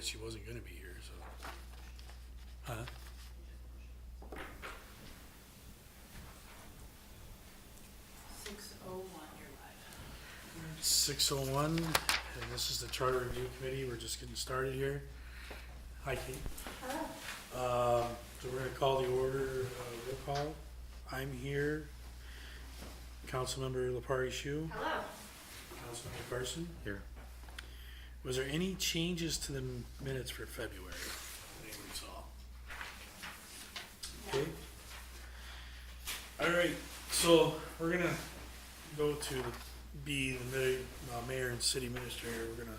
guess she wasn't gonna be here, so. Huh? 6:01, you're live. 6:01, and this is the Charter Review Committee. We're just getting started here. Hi, Kate. Hello. So we're gonna call the order, roll call. I'm here. Councilmember Lepari Shu. Hello. Councilmember Carson. Here. Was there any changes to the minutes for February? Anyone saw? Okay. All right, so we're gonna go to the mayor and city administrator. We're gonna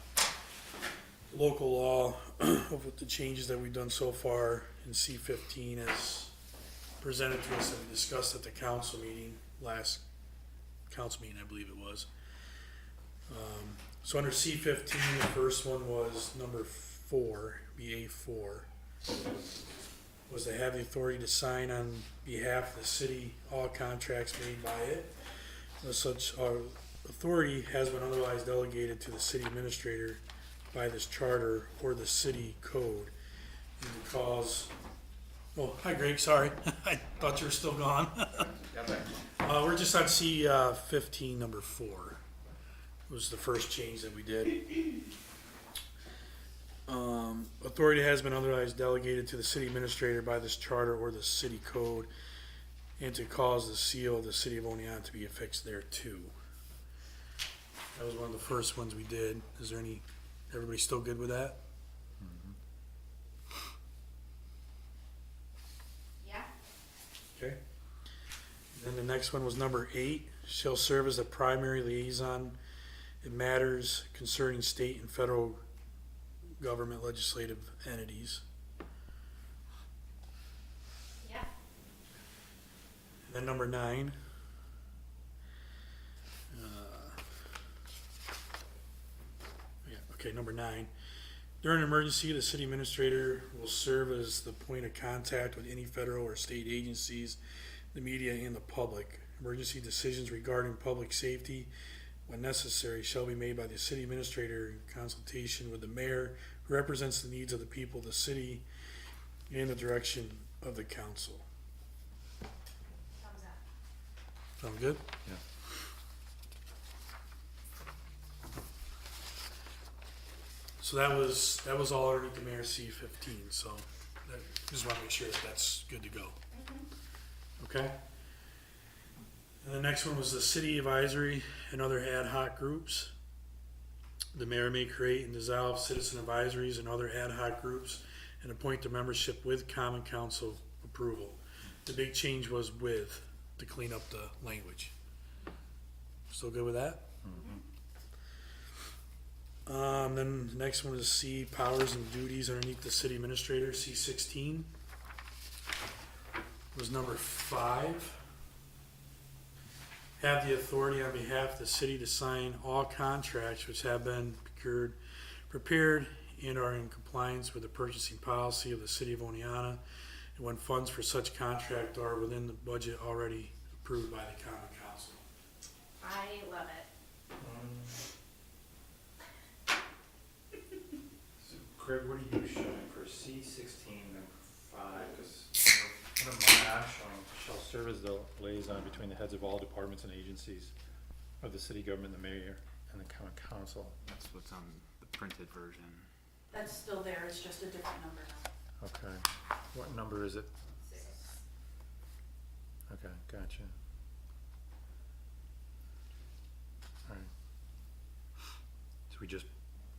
local law of the changes that we've done so far in C15 as presented to us and we discussed at the council meeting, last council meeting, I believe it was. So under C15, the first one was number 4, BA4, was to have the authority to sign on behalf of the city all contracts made by it. Such authority has been otherwise delegated to the city administrator by this charter or the city code. And to cause, oh, hi Greg, sorry, I thought you were still gone. We're just on C15, number 4. Was the first change that we did. Authority has been otherwise delegated to the city administrator by this charter or the city code and to cause the seal of the city of Oneonta to be affixed there too. That was one of the first ones we did. Is there any, everybody still good with that? Yeah. Okay. Then the next one was number 8, shall serve as the primary liaison in matters concerning state and federal government legislative entities. Yeah. And then number 9. Number 9. During an emergency, the city administrator will serve as the point of contact with any federal or state agencies, the media, and the public. Emergency decisions regarding public safety, when necessary, shall be made by the city administrator in consultation with the mayor, who represents the needs of the people of the city and the direction of the council. Thumbs up. Sound good? Yeah. So that was all underneath the mayor C15, so that, just wanna make sure that that's good to go. Okay? And the next one was the city advisory and other ad hoc groups. The mayor may create and dissolve citizen advisories and other ad hoc groups and appoint the membership with common council approval. The big change was with, to clean up the language. Still good with that? Then the next one is C, powers and duties underneath the city administrator, C16. Was number 5. Have the authority on behalf of the city to sign all contracts which have been prepared and are in compliance with the purchasing policy of the city of Oneonta, and when funds for such contract are within the budget already approved by the common council. I love it. So Greg, what are you showing for C16 number 5? Because one of mine I'm showing. Shall serve as the liaison between the heads of all departments and agencies of the city government, the mayor, and the common council. That's what's on the printed version. That's still there, it's just a different number now. Okay. What number is it? 6. Okay, gotcha. Alright. So we just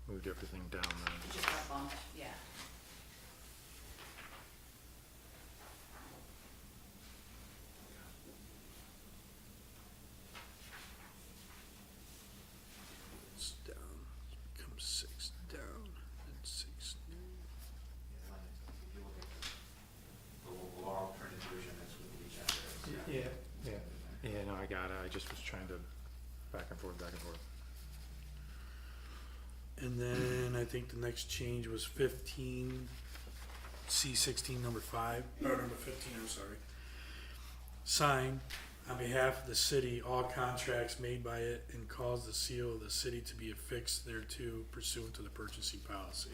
moved everything down then. It just got bumped, yeah. It's down, becomes 6 down, and 6 new. If you look at the local law printed version, that's what the agenda is. Yeah, no, I got it. I just was trying to back and forth. And then I think the next change was 15, C16, number 5, or number 15, I'm sorry. Sign on behalf of the city all contracts made by it and cause the seal of the city to be affixed thereto pursuant to the purchasing policy.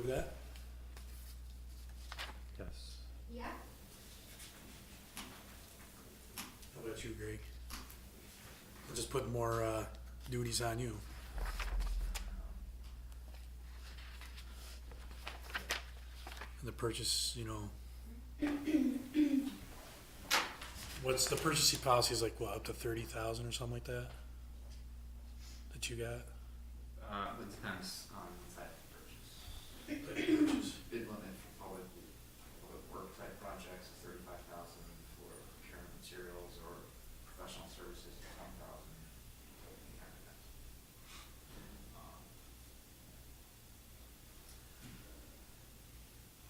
that? Yes. Yeah. How about you, Greg? I'll just put more, duties on you. And the purchase, what's the purchasing policy is like, what, up to 30,000 or something like that? That you got? It depends on the type of purchase. Purchase. Bid limit for public work type projects is 35,000, for procurement materials or professional services, 10,000.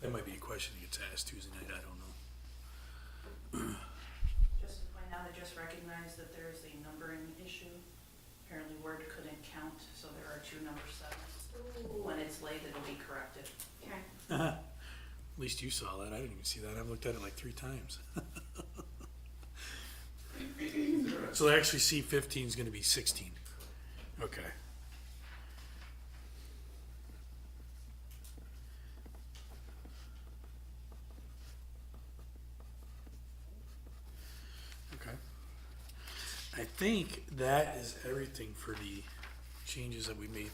That might be a question that gets asked Tuesday night, I don't know. Just to point out, I just recognized that there is a numbering issue. Apparently Word couldn't count, so there are two number sevens. When it's late, it'll be corrected. Okay. At least you saw that, I didn't even see that, I've looked at it like 3 times. So actually C15 is gonna be 16. Okay. Okay. I think that is everything for the changes that we made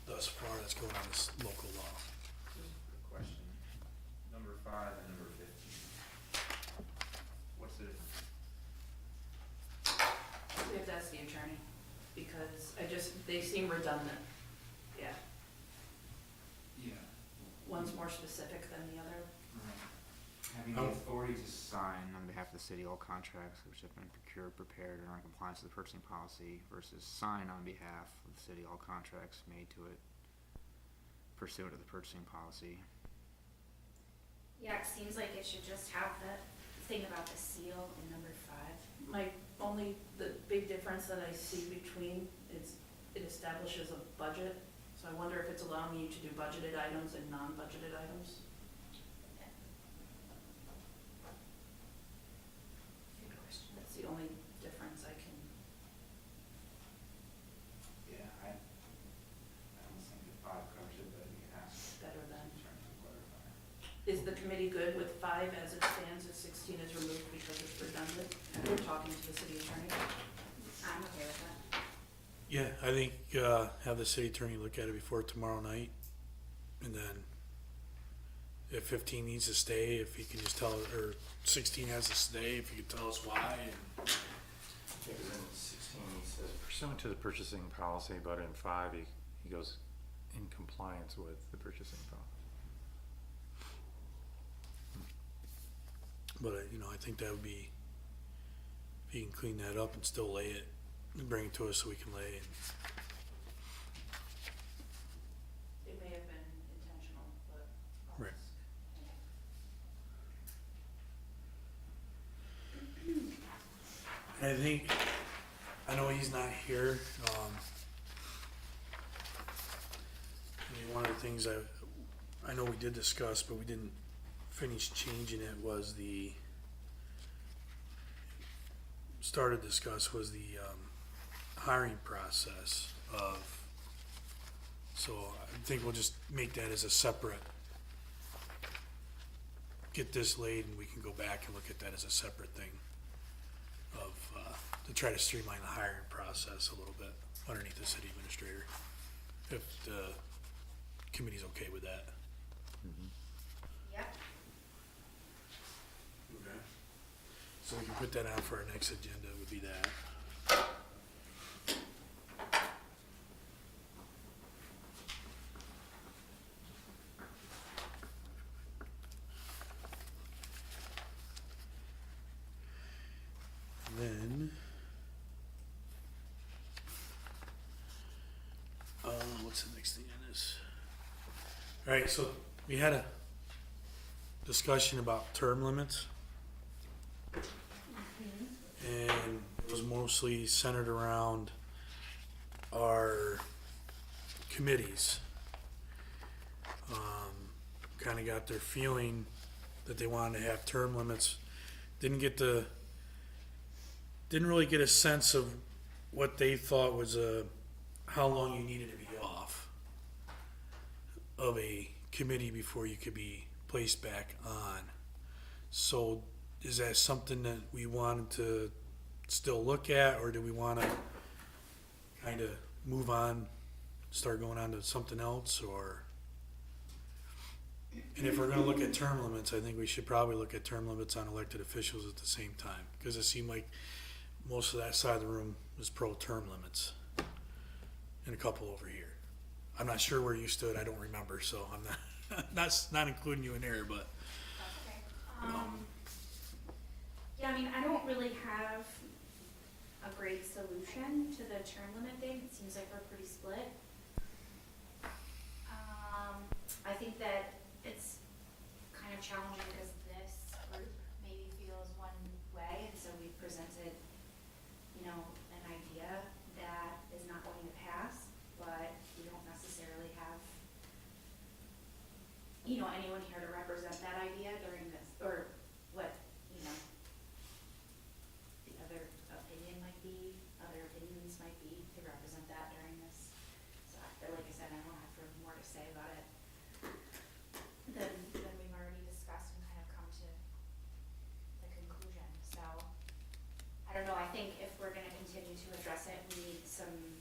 thus far that's going on this local law. Question, number 5 and number 15. What's the difference? We have to ask the attorney, because they seem redundant. Yeah, Yeah. one's more specific than the other. Having the authority to sign on behalf of the city all contracts which have been procured, prepared, or in compliance with the purchasing policy versus sign on behalf of the city all contracts made to it pursuant to the purchasing policy. Yeah, it seems like it should just have the thing about the seal in number 5. The big difference that I see between is it establishes a budget. So I wonder if it's allowing you to do budgeted items and non-budgeted items. Good question. That's the only difference I can. Yeah, I don't think that 5 covers it, but you can ask Better than. in terms of clarify. Is the committee good with 5 as it stands if 16 is removed because it's redundant? And we're talking to the city attorney. I'm okay with that. Yeah, I think, have the city attorney look at it before tomorrow night. And then if 15 needs to stay, if he can just tell, or 16 has to stay, if he can tell us why. And Yeah, because in 16 he says pursuant to the purchasing policy, but in 5 he goes in compliance with the purchasing policy. But, I think that would be, if he can clean that up and still lay it, and bring it to us so we can lay it. It may have been intentional, but. I'll Right. ask. And I think, I know he's not here, one of the things I know we did discuss, but we didn't finish changing it, was started to discuss was the, hiring process of, so I think we'll just make that as a separate, get this laid and we can go back and look at that as a separate thing of, to try to streamline the hiring process a little bit underneath the city administrator, if the committee's okay with that. Yep. Okay. So we can put that on for our next agenda, would be that. Then, what's the next thing on this? Alright, so we had a discussion about term limits. And it was mostly centered around our committees. Kinda got their feeling that they wanted to have term limits. Didn't really get a sense of what they thought was how long you needed to be off of a committee before you could be placed back on. So is that something that we wanted to still look at, or do we wanna kinda move on, start going on to something else, or? And if we're gonna look at term limits, I think we should probably look at term limits on elected officials at the same time, because it seemed like most of that side of the room was pro term limits. And a couple over here. I'm not sure where you stood, I don't remember, so I'm not including you in there, but. That's okay. Yeah, I mean, I don't really have a great solution to the term limit thing. It seems like we're pretty split. I think that it's kind of challenging because this group maybe feels one way, and so we presented, you know, an idea that is not going to pass, but we don't necessarily have, you know, anyone here to represent that idea during this, or what, you know, the other opinion might be, other opinions might be to represent that during this. So, like I said, I don't have more to say about it than we've already discussed and kind of come to the conclusion. So, I don't know, I think if we're gonna continue to address it, we need some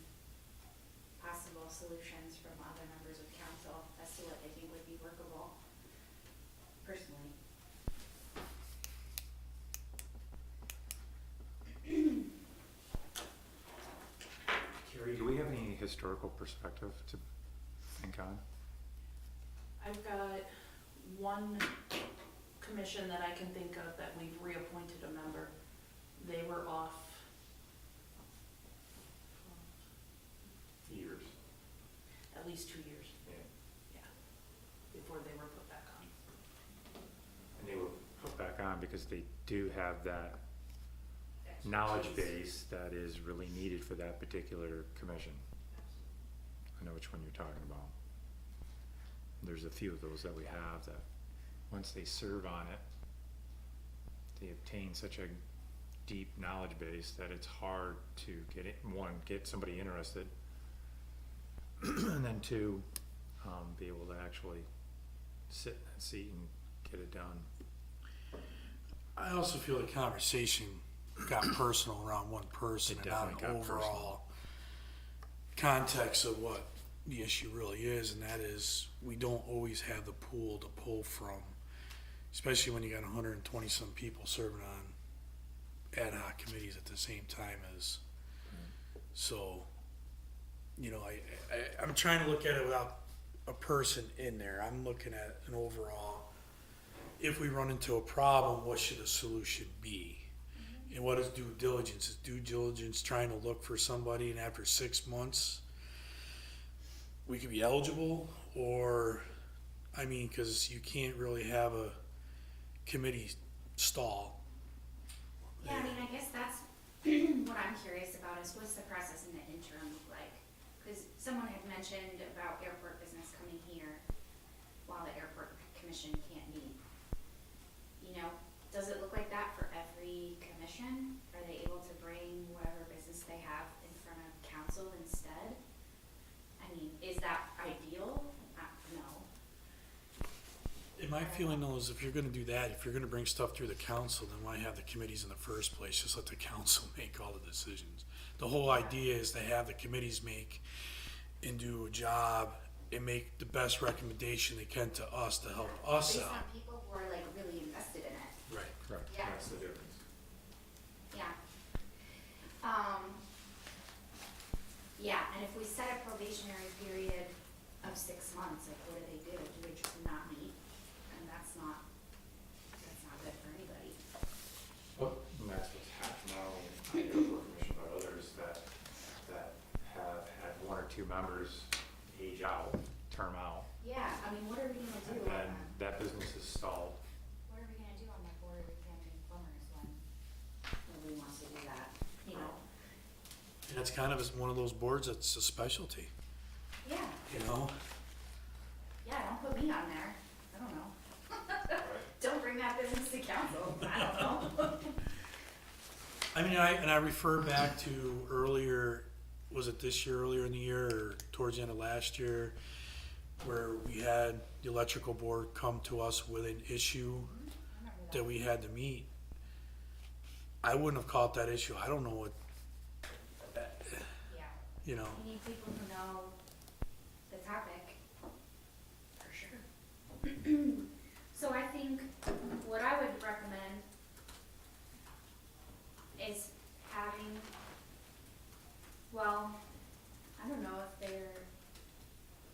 possible solutions from other members of council as to what they think would be workable, personally. Carrie, do we have any historical perspective to think on? I've got one commission that I can think of that we've reappointed a member. They were off Years. at least 2 years, Yeah. before they were put back on. And they were put back on because they do have that knowledge base that is really needed for that particular commission. I know which one you're talking about. There's a few of those that we have that, once they serve on it, they obtain such a deep knowledge base that it's hard to get somebody interested, and then two, be able to actually sit in that seat and get it done. I also feel the conversation got personal around one person It and not definitely an got personal. overall context of what the issue really is, and that is we don't always have the pool to pull from, especially when you got 120 some people serving on ad hoc committees at the same time as. So, you know, I'm trying to look at it without a person in there. I'm looking at an overall, if we run into a problem, what should the solution be? And what is due diligence? Is due diligence trying to look for somebody and after 6 months we could be eligible? Or, I mean, cause you can't really have a committee stall. Yeah, I mean, I guess that's what I'm curious about is what's the process in the interim look like? Because someone had mentioned about airport business coming here while the airport commission can't meet. You know, does it look like that for every commission? Are they able to bring whatever business they have in front of council instead? I mean, is that ideal? No. And my feeling though is if you're gonna do that, if you're gonna bring stuff through the council, then why have the committees in the first place? Just let the council make all the decisions. The whole idea is to have the committees make and do a job and make the best recommendation they can to us to help us Based out. on people who are like really invested in it. Right. Correct. Yeah. That's the difference. Yeah. Yeah, and if we set a probationary period of 6 months, like what do? Do they just not meet? And that's not good for anybody. And that's what's happened now on the airport commission, but others that have had one or two members age out, term out, Yeah, I mean, what are we gonna do and on, that business is stalled. what are we gonna do on the board of examining plumbers when nobody wants to do that, you know? And it's kind of one of those boards that's a specialty, Yeah, you know? yeah, don't put me on there, I don't know. Don't bring that business to council, I don't know. I mean, I refer back to earlier, was it this year, earlier in the year, or towards the end of last year, where we had the electrical board come to us with an issue I remember that we had to meet. I wouldn't have caught that issue. I don't know what, Yeah, you know, you need people who know the topic, for sure. So I think what I would recommend is having, well, I don't know if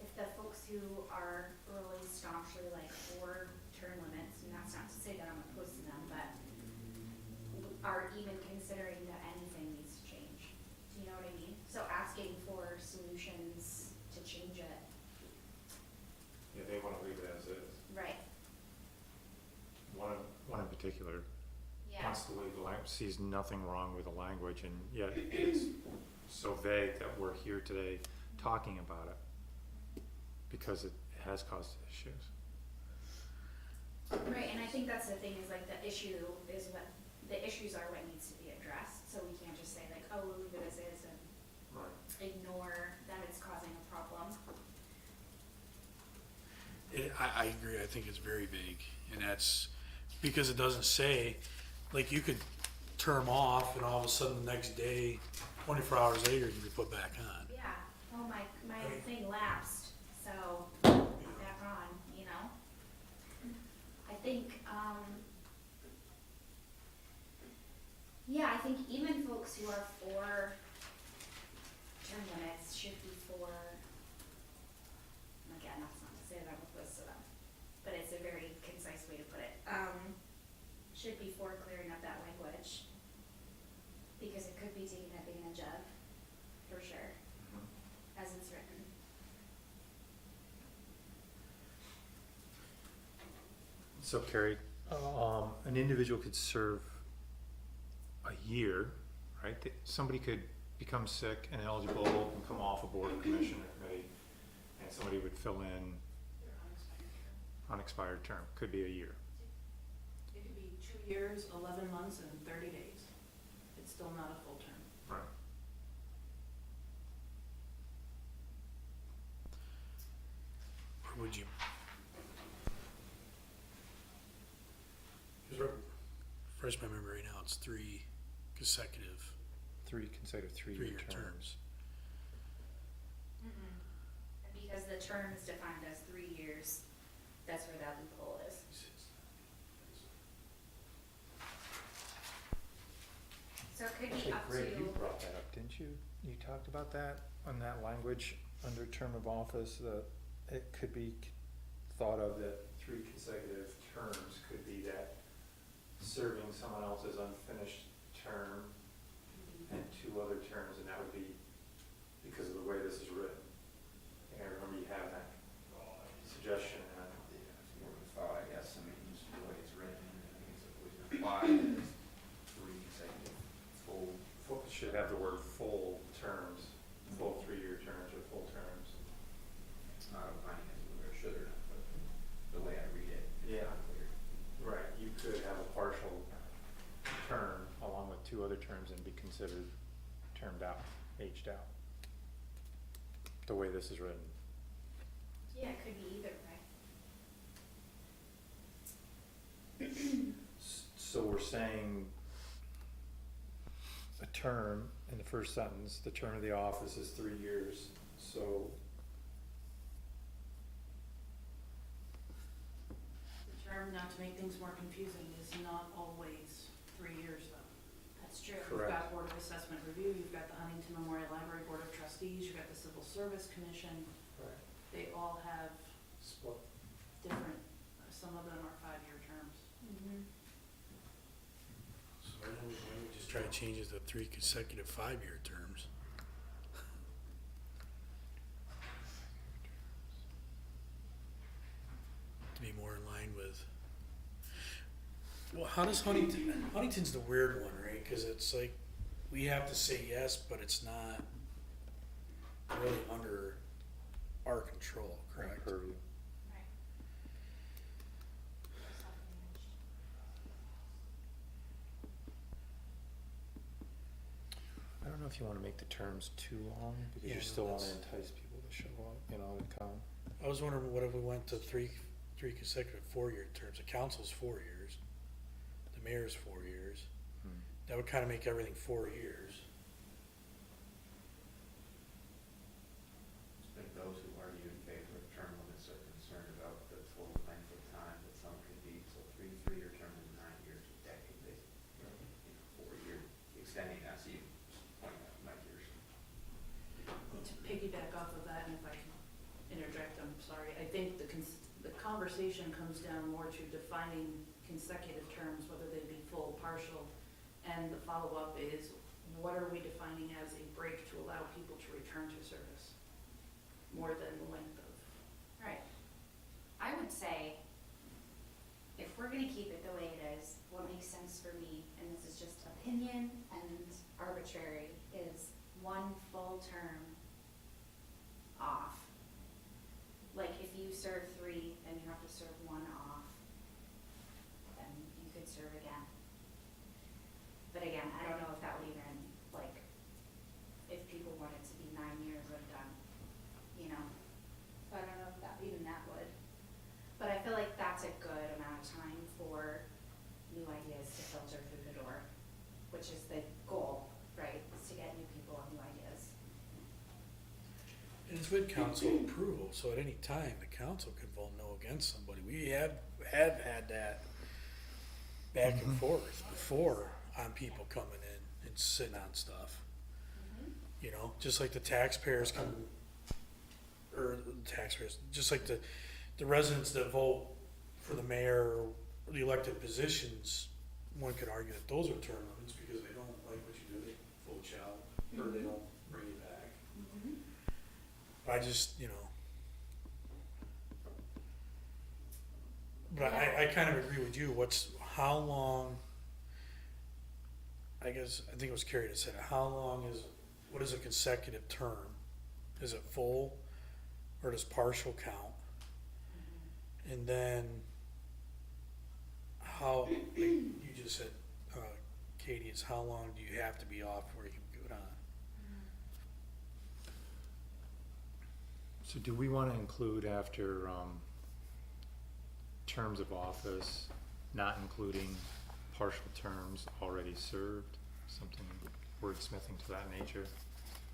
if the folks who are really staunchly like for term limits, and that's not to say that I'm opposed to them, but are even considering that anything needs to change. Do you know what I mean? So asking for solutions to change it. Yeah, they wanna leave it as is. Right. One in particular Yeah. wants to leave the language, sees nothing wrong with the language, and yet it's so vague that we're here today talking about it because it has caused issues. Right, and I think that's the thing is like the issue is what, the issues are what needs to be addressed. So we can't just say like, oh, we'll leave it as is and Right. ignore that it's causing a problem. I agree. I think it's very vague, and that's because it doesn't say, like, you could term off and all of a sudden the next day, 24 hours later, you be put back on. Yeah, oh, my Right. thing lapsed, so I'm back on, you know? I think, yeah, I think even folks who are for term limits should be for, again, that's not to say that I'm opposed to them, but it's a very concise way to put it, should be for clearing up that language, because it could be taken advantage of, for sure, as it's written. So Carrie, an individual could serve a year, right? Somebody could become sick and eligible and come off a board or commission or committee, and somebody would fill in Their unexpired unexpired term. term, could be a year. It could be 2 years, 11 months, and 30 days. It's still not a full term. Right. Or would you? Because refresh my memory right now, it's 3 consecutive 3 consecutive 3-year 3-year terms. terms. And because the term is defined as 3 years, that's where that loophole is. So it could be Actually, up Greg, you to, brought that up, didn't you? You talked about that on that language under term of office, that it could be thought of that 3 consecutive terms could be that serving someone else's unfinished term and 2 other terms, and that would be because of the way this is written. And I remember you having that suggestion, and Yeah, it's more of a thought, I guess, I mean, just the way it's written, I think it's always implied as 3 consecutive full. it should have the word full terms, full 3-year terms or full terms. Not opining as to whether it should or not, but the way I read it, it's Yeah. not clear. Right, you could have a partial term along with 2 other terms and be considered termed out, aged out. The way this is written. yeah, it could be either way. So we're saying a term in the first sentence, the term of the office is 3 years, so The term, not to make things more confusing, is not always 3 years though. That's true. Correct. You've got Board of Assessment Review, you've got the Huntington Memorial Library Board of Trustees, you've got the Civil Service Commission. They all have split. different, some of them are 5-year terms. Mhm. So why don't we just try to change it to 3 consecutive 5-year terms? To be more in line with. Well, how does Huntington's the weird one, right? Because it's like, we have to say yes, but it's not really under our control, correct? Purview. Right. Self-managed. I don't know if you wanna make the terms too long, because Yeah, you no, still wanna that's- entice people to show up, to come. I was wondering, what if we went to three consecutive 4-year terms? The council's 4 years, the mayor's 4 years. Hmm. That would kind of make everything 4 years. I think those who argue in favor of term limits are concerned about the total length of time that some could be, so three-year term is 9 years, a decade, basically. 4 year, extending that, so you point out 9 years. To piggyback off of that, and if I can interject, I'm sorry, I think the conversation comes down more to defining consecutive terms, whether they be full, partial, and the follow-up is, what are we defining as a break to allow people to return to service? More than the length of. Right. I would say, if we're gonna keep it the way it is, what makes sense for me, and this is just opinion and arbitrary, is 1 full term off. Like, if you serve 3, then you have to serve 1 off, then you could serve again. But again, I don't know if that would even, like, if people wanted to be 9 years of done, you know? So I don't know if that, even that would. But I feel like that's a good amount of time for new ideas to filter through the door, which is the goal, right? Is to get new people and new ideas. And it's with council approval, so at any time, the council can vote no against somebody. We have had that back and forth before on people coming in and sitting on stuff. You know, just like the taxpayers come, or the taxpayers, just like the residents that vote for the mayor or the elected positions, one could argue that those are term limits because they don't like what you do, they vote you out, or they don't bring you back. I just, you know. But I kind of agree with you, how long, I guess, I think it was Carrie that said it, what is a consecutive term? Is it full, or does partial count? And then, how, like you just said, Katie, is how long do you have to be off before you can go on? So do we wanna include after, terms of office, not including partial terms already served? Something wordsmithing to that nature?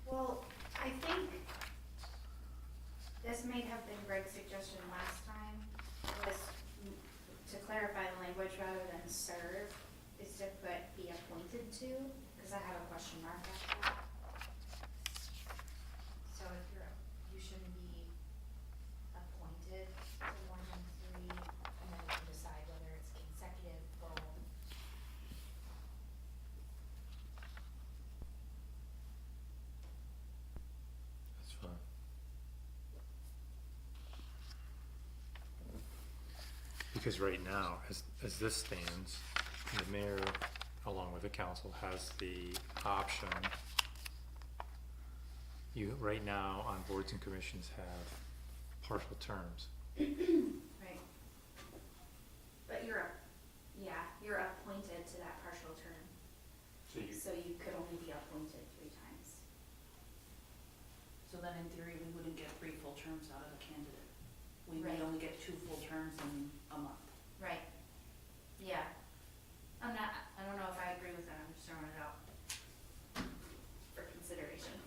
Well, I think this may have been Greg's suggestion last time, was to clarify the language rather than serve, is to put be appointed to, because I have a question mark after that. So if you shouldn't be appointed to more than 3, and then you can decide whether it's consecutive, full. That's fine. Because right now, as this stands, the mayor, along with the council, has the option. You, right now, on boards and commissions have partial terms. Right. But you're appointed to that partial term, so you could only be appointed 3 times. So then in theory, we wouldn't get 3 full terms out of a candidate. We may Right. only get 2 full terms in a month. Right. Yeah. I don't know if I agree with that, I'm just throwing it out for consideration.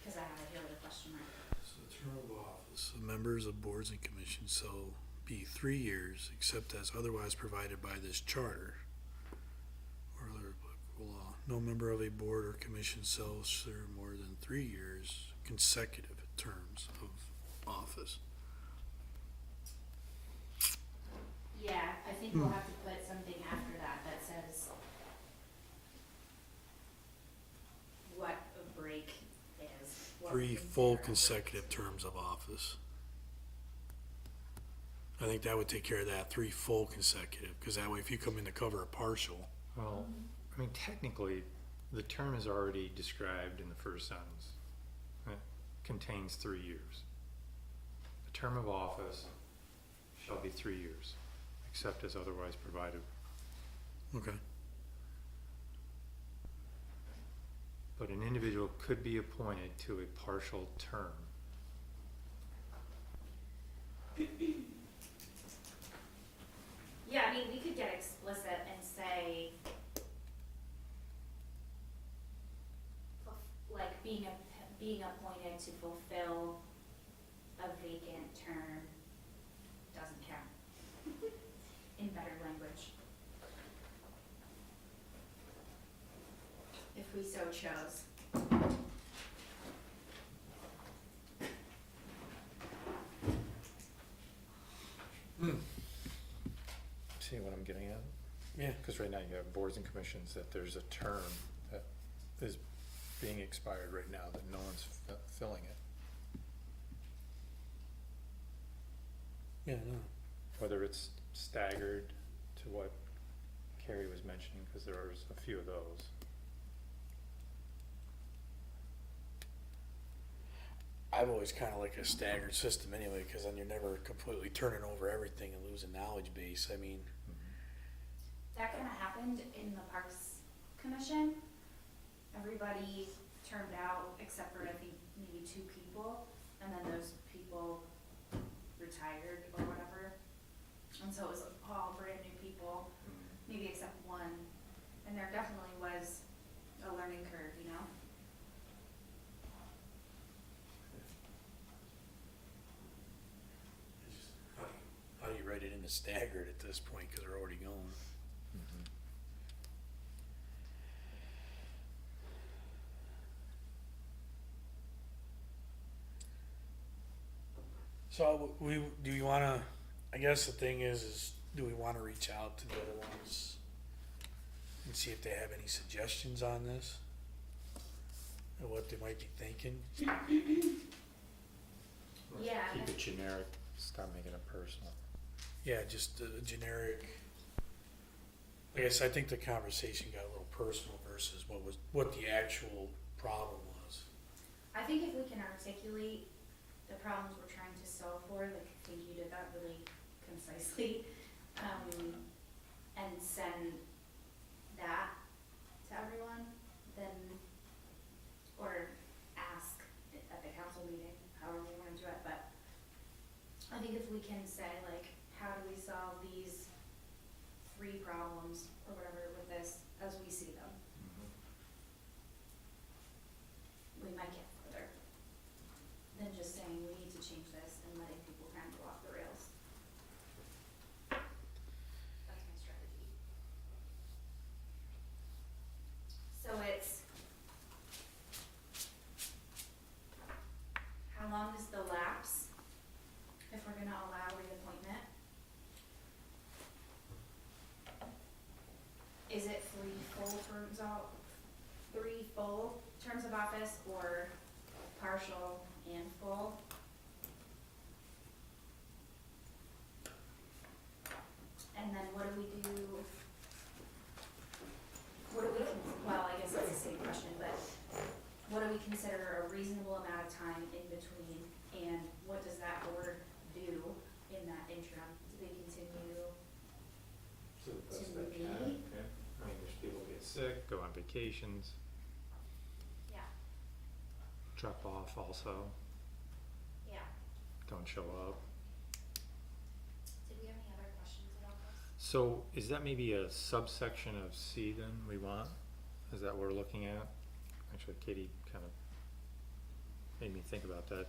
Cause I have a here with a question mark. So the term of office of members of boards and commissions shall be 3 years, except as otherwise provided by this charter or other applicable law. No member of a board or commission shall serve more than 3 years consecutive terms of office. Yeah, I think we'll have to put something after that that says what a break is. what 3 we full consider a break. consecutive terms of office. I think that would take care of that, 3 full consecutive, because that way if you come in to cover a partial, Well, I mean, technically, the term is already described in the first sentence. It contains 3 years. The term of office shall be 3 years, except as otherwise provided. okay. But an individual could be appointed to a partial term. Yeah, I mean, we could get explicit and say, like, being appointed to fulfill a vacant term doesn't count, in better language. If we so chose. See what I'm getting at? Yeah. Cause right now you have boards and commissions that there's a term that is being expired right now that no one's filling it. Yeah, no. Whether it's staggered to what Carrie was mentioning, cause there was a few of those. I've always kind of like a staggered system anyway, because then you're never completely turning over everything and losing knowledge base. I mean, That kinda happened in the Parks Commission. Everybody turned out except for I think maybe 2 people, and then those people retired or whatever. And so it was all brand new people, maybe except one, and there definitely was a learning curve, you know? it's just, how do you write it into staggered at this point, because they're already going. So do we want to? I guess the thing is do we want to reach out to the other ones and see if they have any suggestions on this and what they might be thinking? Yeah. Keep it generic, stop making it personal. Yeah, just a generic. I guess I think the conversation got a little personal versus what the actual problem was. I think if we can articulate the problems we're trying to solve for, like I think you did that really concisely, and send that to everyone, then, or ask at the council meeting, however we wanna do it, but I think if we can say like, how do we solve these 3 problems or whatever with this as we see them, we might get further than just saying we need to change this and letting people kind of go off the rails. That's my strategy. So it's, how long is the lapse if we're gonna allow reappointment? Is it 3 full terms of office or partial and full? And then what do we do? Well, I guess that's the same question, but what do we consider a reasonable amount of time in between? And what does that board do in that interim? Do they continue? To the best To they me? can, yeah. I mean, there's people get sick, go on vacations, Yeah, drop off also, yeah. don't show up. Did we have any other questions about this? So is that maybe a subsection of C then we want? Is that what we're looking at? Actually, Katie kind of made me think about that.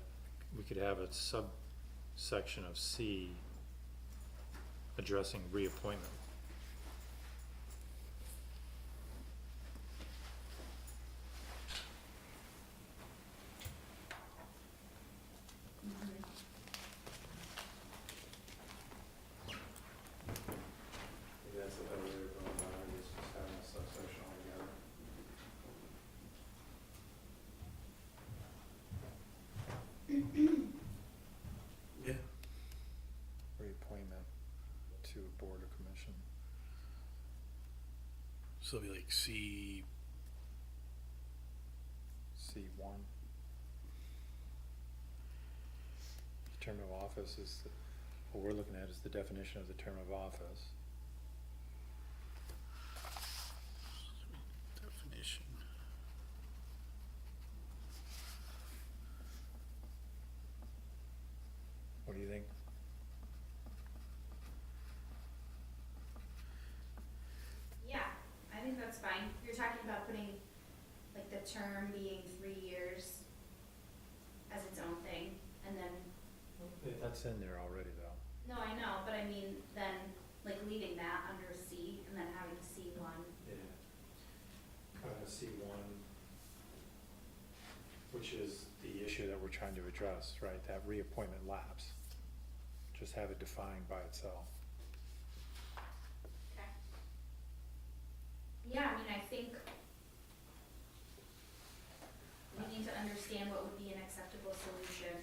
We could have a subsection of C addressing reappointment. Mm-hmm. Maybe that's a better way of going about it, is just having a subsection altogether. Yeah. Reappointment to a board or commission. So it'll be like C. C1. Term of office is, what we're looking at is the definition of the term of office. Definition. What do you think, that's fine. You're talking about putting, like, the term being 3 years as its own thing, and then, That's in there already, though. no, I know, but I mean, then, like, leaving that under C, and then having C1. Yeah. C1, which is the issue that we're trying to address, right, that reappointment lapse. Just have it defined by itself. Okay. Yeah, I mean, I think we need to understand what would be an acceptable solution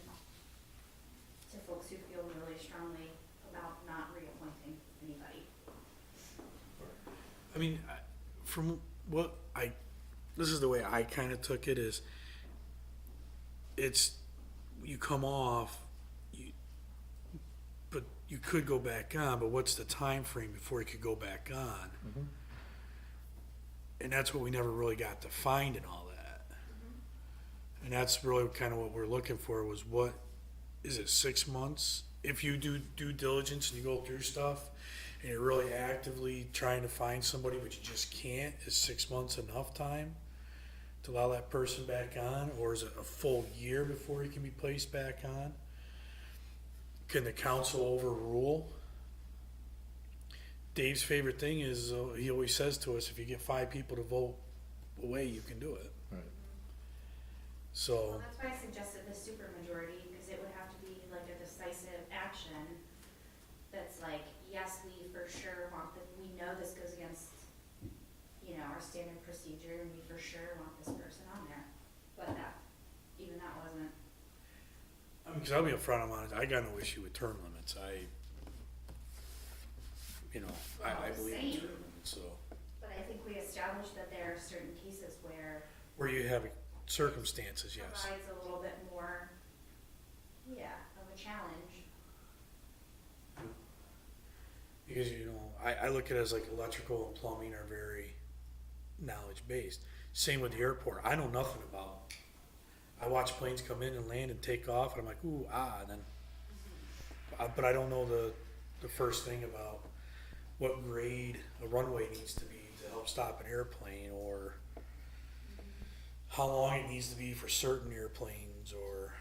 to folks who feel really strongly about not reappointing anybody. I mean, from what this is the way I kind of took it is, it's, you come off, but you could go back on, but what's the time frame before you could go back on? And that's what we never really got defined in all that. And that's really kind of what we're looking for was what, is it 6 months? If you do due diligence and you go through stuff and you're really actively trying to find somebody but you just can't, is 6 months enough time to allow that person back on? Or is it a full year before he can be placed back on? Can the council overrule? Dave's favorite thing is, he always says to us, if you get 5 people to vote away, you can do it. Right. So, Well, that's why I suggested the supermajority, because it would have to be like a decisive action that's like, yes, we for sure want we know this goes against, you know, our standard procedure, and we for sure want this person on there. But even that wasn't. I mean, because I'll be upfront, I'm honest, I got no issue with term limits. I believe in Same. term limits, so. But I think we established that there are certain cases where Where you have circumstances, yes. provides a little bit more, of a challenge. Because, I look at it as like electrical and plumbing are very knowledge-based. Same with the airport. I know nothing about. I watch planes come in and land and take off, and I'm like, ooh, and then. But I don't know the first thing about what grade a runway needs to be to help stop an airplane, or how long it needs to be for certain airplanes, or,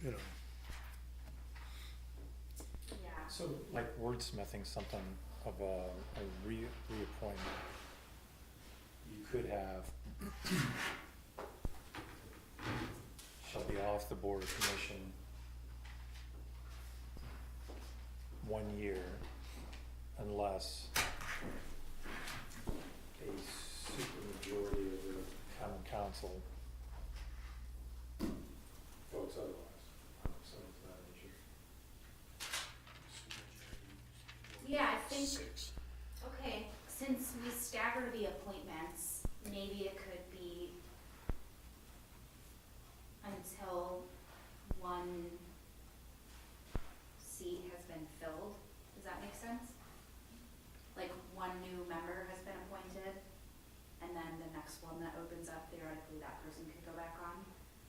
Yeah. So, like wordsmithing something of a reappointment, you could have shall be off the board of commission 1 year unless a supermajority of the common council votes otherwise. Something to that nature. Yeah, I think, 6. okay, since we stagger the appointments, maybe it could be until one seat has been filled. Does that make sense? Like, one new member has been appointed, and then the next one that opens up, theoretically, that person could go back on.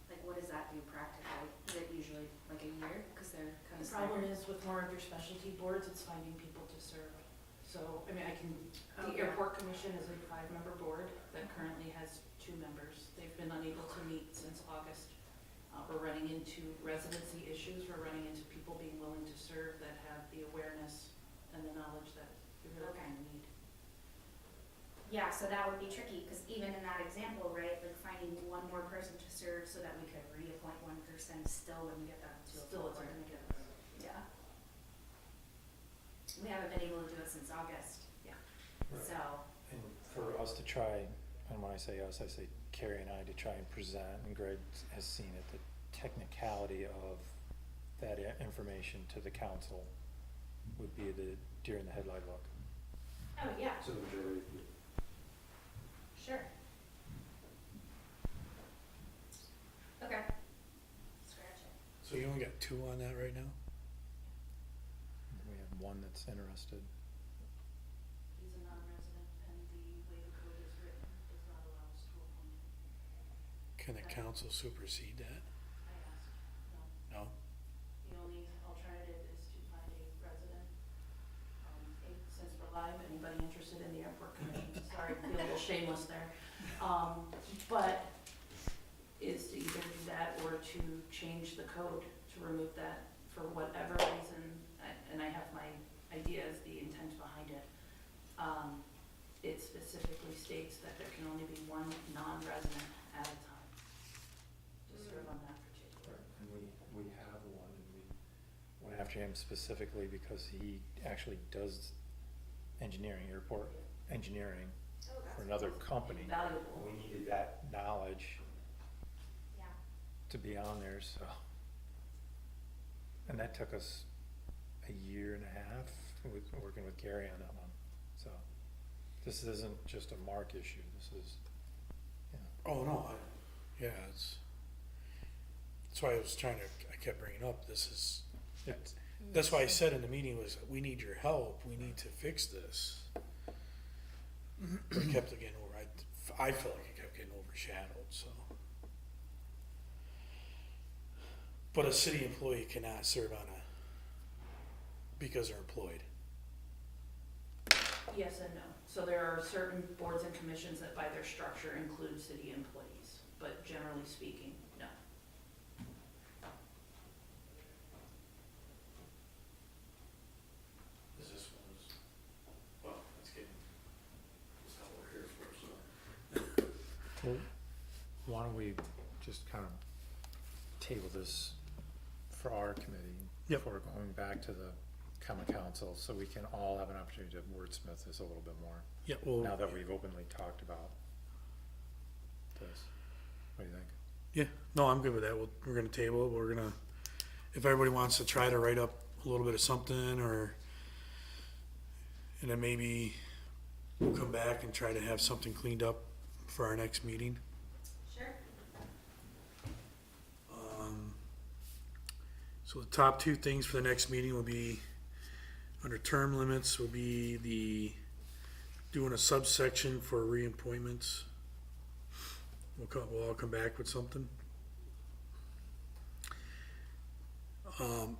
Like, what does that do practically? Is it usually like a year, because they're kind The of problem staggered? is with more of your specialty boards, it's finding people to serve. So, I mean, the Okay. airport commission is a 5-member board that currently has 2 members. They've been unable to meet since August. We're running into residency issues, we're running into people being willing to serve that have the awareness and the knowledge that you really Okay. kind of need. Yeah, so that would be tricky, because even in that example, right, like finding one more person to serve so that we could reappoint one person still wouldn't get that to a Still, full it's not board. gonna get us. Yeah. We haven't been able to do it since August. Yeah. Right. So, And for us to try, and when I say us, I say Carrie and I, to try and present, and Greg has seen it, the technicality of that information to the council would be the deer in the headlight look. oh, yeah, So the majority of people. sure. Okay. Scratch it. So you only got 2 on that right now? We have one that's interested. He's a non-resident, and the way the code is written does not allow us to appoint him. Can the council supersede that? I asked, no. No? The only alternative is to find a resident. Since we're live, anybody interested in the airport commission, sorry, little shameless there. But is to either do that or to change the code to remove that for whatever reason, and I have my ideas, the intent behind it. It specifically states that there can only be one non-resident at a time to serve on that particular. And we have one, and we went after him specifically because he actually does engineering, airport engineering Oh, for that's another company. Valuable. We needed that knowledge Yeah. to be on there, so. And that took us a year and a half with, working with Gary on that one, so. This isn't just a Mark issue, this is, Oh, no, that's why I was trying to, I kept bringing up, that's why I said in the meeting was, we need your help, we need to fix this. But it kept getting over, I felt like it kept getting overshadowed, so. But a city employee cannot serve on because they're employed. Yes and no. So there are certain boards and commissions that by their structure include city employees, but generally speaking, no. Is this one's, well, that's getting, that's not what we're here for, so. well, why don't we just kind of table this for our committee? Yep. Before going back to the common council, so we can all have an opportunity to wordsmith this a little bit more, Yeah, well. now that we've openly talked about this. What do you think? Yeah, no, I'm good with that. We're gonna table it. We're gonna, if everybody wants to try to write up a little bit of something or, and then maybe we'll come back and try to have something cleaned up for our next meeting. Sure. So the top two things for the next meeting will be, under term limits, will be doing a subsection for reappointments. We'll all come back with something.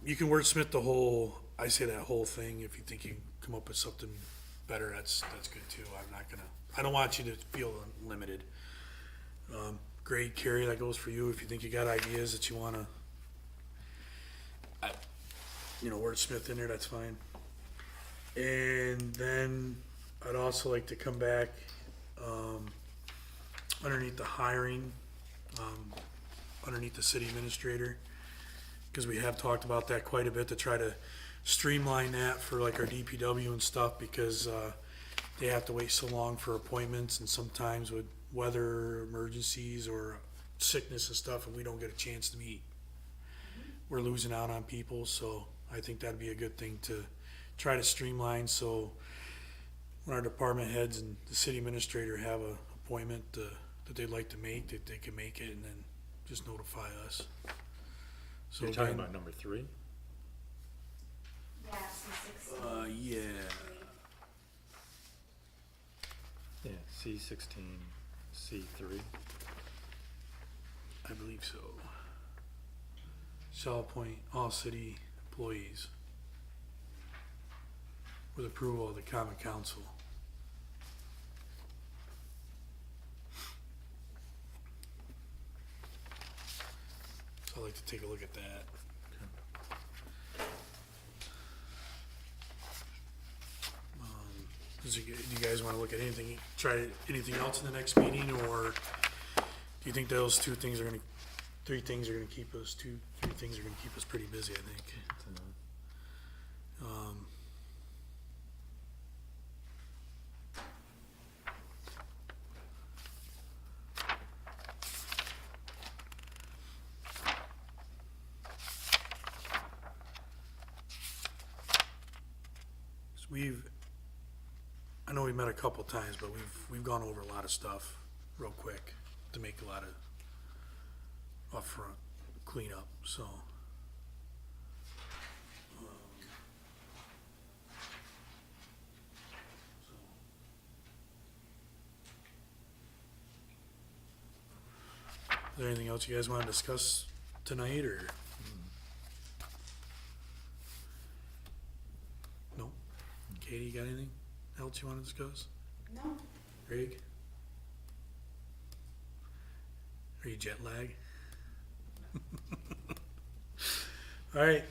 You can wordsmith the whole, I say that whole thing, if you think you can come up with something better, that's good too. I don't want you to feel limited. Greg, Carrie, that goes for you, if you think you got ideas that you wanna, wordsmith in there, that's fine. And then I'd also like to come back, underneath the hiring, underneath the city administrator, because we have talked about that quite a bit to try to streamline that for like our DPW and stuff, because they have to wait so long for appointments, and sometimes with weather emergencies or sickness and stuff, and we don't get a chance to meet, we're losing out on people. So I think that'd be a good thing to try to streamline, so when our department heads and the city administrator have a appointment that they'd like to make, that they can make it and then just notify us. So You're talking again, about number 3? Yeah, C16. yeah, Yeah, C16, C3. I believe so. Shall appoint all city employees with approval of the common council. So I'd like to take a look at that. Do you guys wanna look at anything, try anything else in the next meeting, or do you think those three things are gonna keep us, three things are gonna keep us pretty busy, I think. So I know we met a couple times, but we've gone over a lot of stuff real quick to make a lot of upfront cleanup, so. Is there anything else you guys wanna discuss tonight, or? No? Katie, you got anything else you wanna discuss? No, Greg? Are you jet lag? All right,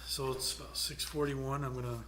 so it's about 6:41. I'm gonna